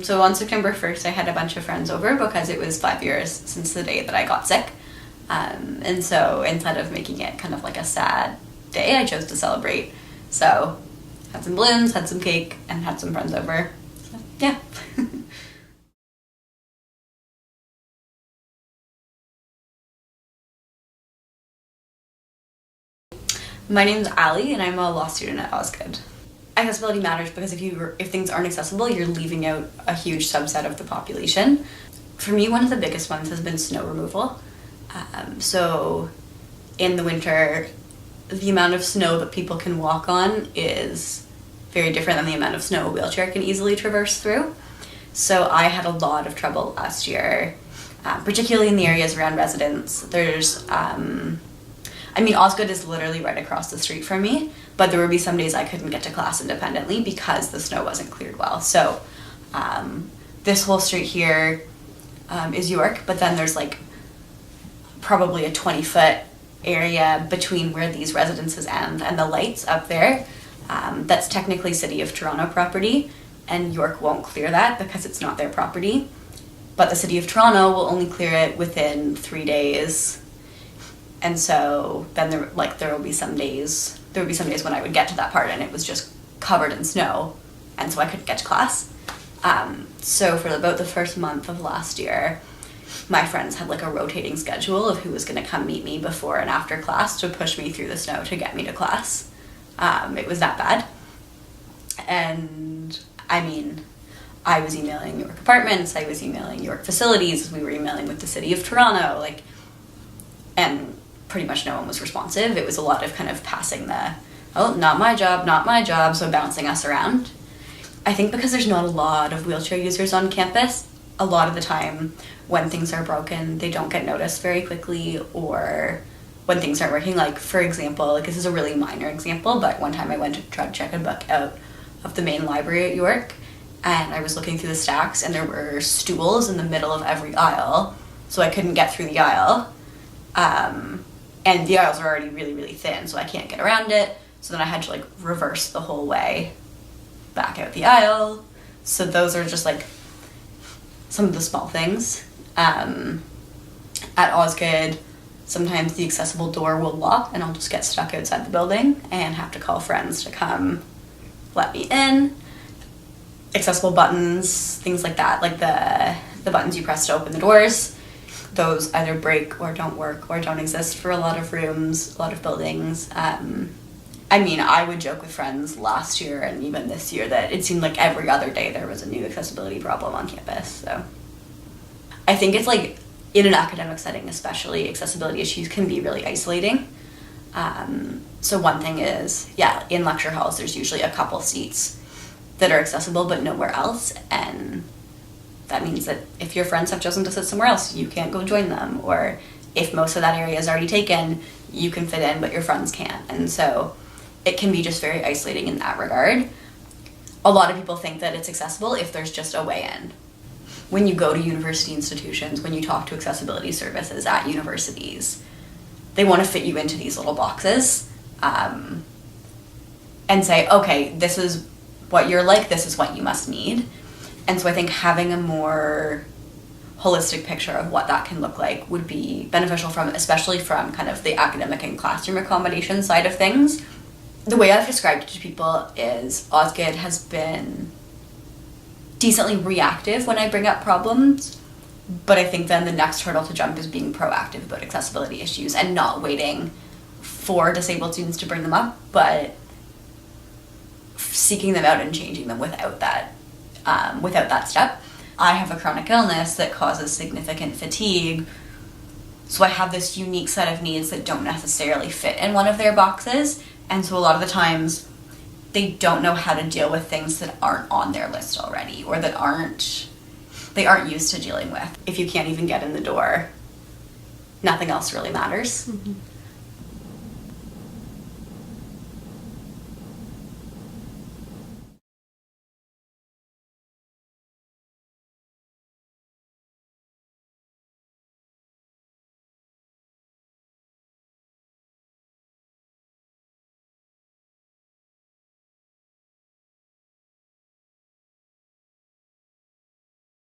So on September 1st, I had a bunch of friends over because it was 5 years since the day that I got sick. And so instead of making it kind of like a sad day, I chose to celebrate. So had some balloons, had some cake, and had some friends over. So, yeah. My name's Ali, and I'm a law student at Osgoode. Accessibility matters because if things aren't accessible, you're leaving out a huge subset of the population. For me, one of the biggest ones has been snow removal. So in the winter, the amount of snow that people can walk on is very different than the amount of snow a wheelchair can easily traverse through. So I had a lot of trouble last year, particularly in the areas around residence. Osgoode is literally right across the street from me, but there would be some days I couldn't get to class independently because the snow wasn't cleared well. So this whole street here is York, but then there's like probably a 20-foot area between where these residences end and the lights up there. That's technically City of Toronto property, and York won't clear that because it's not their property. But the City of Toronto will only clear it within 3 days. And so then there would be some days when I would get to that part and it was just covered in snow, and so I couldn't get to class. So for about the first month of last year, my friends had like a rotating schedule of who was going to come meet me before and after class to push me through the snow to get me to class. It was that bad. And I was emailing York Apartments, I was emailing York Facilities, we were emailing with the City of Toronto, and pretty much no one was responsive. It was a lot of kind of passing not my job, so bouncing us around. I think because there's not a lot of wheelchair users on campus, a lot of the time when things are broken, they don't get noticed very quickly, or when things aren't working, for example, this is a really minor example, but one time I went to try to check a book out of the main library at York, and I was looking through the stacks, and there were stools in the middle of every aisle, so I couldn't get through the aisle. And the aisles are already really, really thin, so I can't get around it. So then I had to reverse the whole way back out the aisle. So those are just some of the small things. At Osgoode, sometimes the accessible door will lock and I'll just get stuck outside the building and have to call friends to come let me in. Accessible buttons, things like that, the buttons you press to open the doors. Those either break or don't work or don't exist for a lot of rooms, a lot of buildings. I would joke with friends last year and even this year that it seemed like every other day there was a new accessibility problem on campus. So I think it's in an academic setting especially, accessibility issues can be really isolating. So one thing is, in lecture halls there's usually a couple seats that are accessible but nowhere else, and that means that if your friends have chosen to sit somewhere else, you can't go join them. Or if most of that area is already taken, you can fit in, but your friends can't. And so it can be just very isolating in that regard. A lot of people think that it's accessible if there's just a way in. When you go to university institutions, when you talk to accessibility services at universities, they want to fit you into these little boxes and say, okay, this is what you're like, this is what you must need. And so I think having a more holistic picture of what that can look like would be beneficial especially from kind of the academic and classroom accommodation side of things. The way I've described it to people is Osgoode has been decently reactive when I bring up problems, but I think then the next hurdle to jump is being proactive about accessibility issues and not waiting for disabled students to bring them up, but seeking them out and changing them without that step. I have a chronic illness that causes significant fatigue, so I have this unique set of needs that don't necessarily fit in one of their boxes, and so a lot of the times they don't know how to deal with things that aren't on their list already, or that they aren't used to dealing with. If you can't even get in the door, nothing else really matters. Mm-hmm.